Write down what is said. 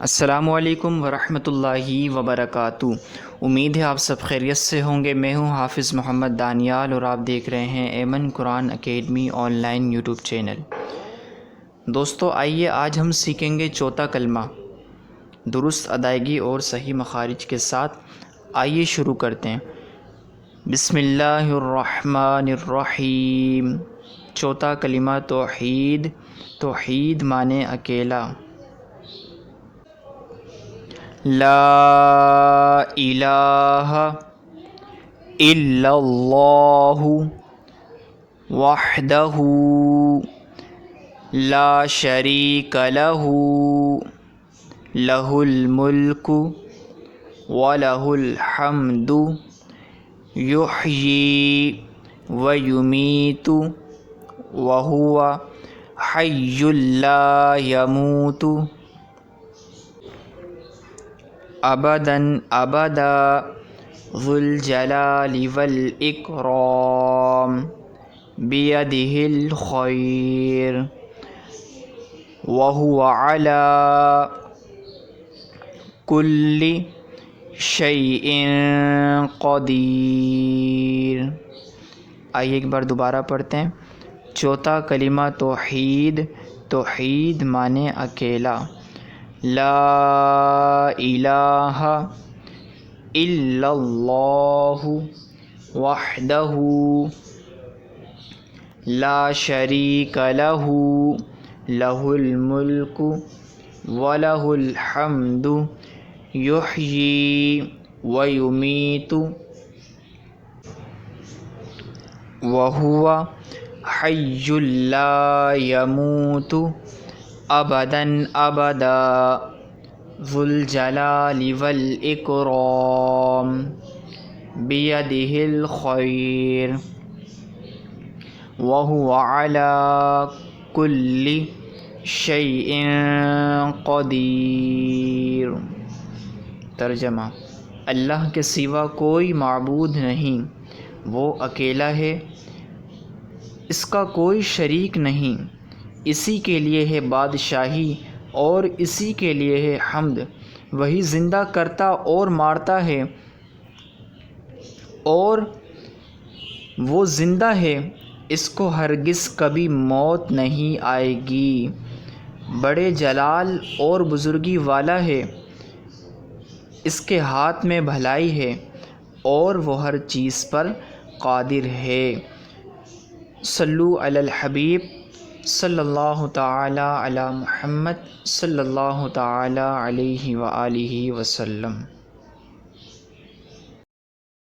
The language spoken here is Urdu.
السلام علیکم ورحمۃ اللہ وبرکاتہ۔ امید ہے آپ سب خیریت سے ہوں گے۔ میں ہوں حافظ محمد دانیال اور آپ دیکھ رہے ہیں Aiman Quran academy online YouTube channel. دوستو آئیے آج ہم سیکھیں گے چوتھا کلمہ درست ادائیگی اور صحیح مخارج کے ساتھ۔ آئیے شروع کرتے ہیں۔ بسم اللہ الرحمن الرحیم۔ چوتھا کلمہ توحید۔ توحید معنی اکیلا۔ لا الہ الا اللہ وحدہ لا شریک لہ لہ الملک ولہ الحمد یحیی ویمیت وہو حی لا یموت ابداً ابدا ذو الجلال والاکرام بیدہ الخیر وہو علی کل شیء قدیر۔ آئیے ایک بار دوبارہ پڑھتے ہیں۔ چوتھا کلمہ توحید۔ توحید معنی اکیلا۔ لا الہ الا اللہ وحدہ لا شریک لہ لہ الملک ولہ الحمد یحیی ویمیت وہو حی لا یموت ابداً ابدا ذو الجلال والاکرام بیدہ الخیر وہو علی کل شیء قدیر۔ ترجمہ: اللہ کے سوا کوئی معبود نہیں، وہ اکیلا ہے، اس کا کوئی شریک نہیں، اسی کے لیے ہے بادشاہی اور اسی کے لیے ہے حمد۔ وہی زندہ کرتا اور مارتا ہے، اور وہ زندہ ہے، اس کو ہرگز کبھی موت نہیں آئے گی۔ بڑے جلال اور بزرگی والا ہے، اس کے ہاتھ میں بھلائی ہے اور وہ ہر چیز پر قادر ہے۔ صلو علی الحبیب صلی اللہ تعالی علی محمد صلی اللہ تعالی علیہ وآلہ وسلم۔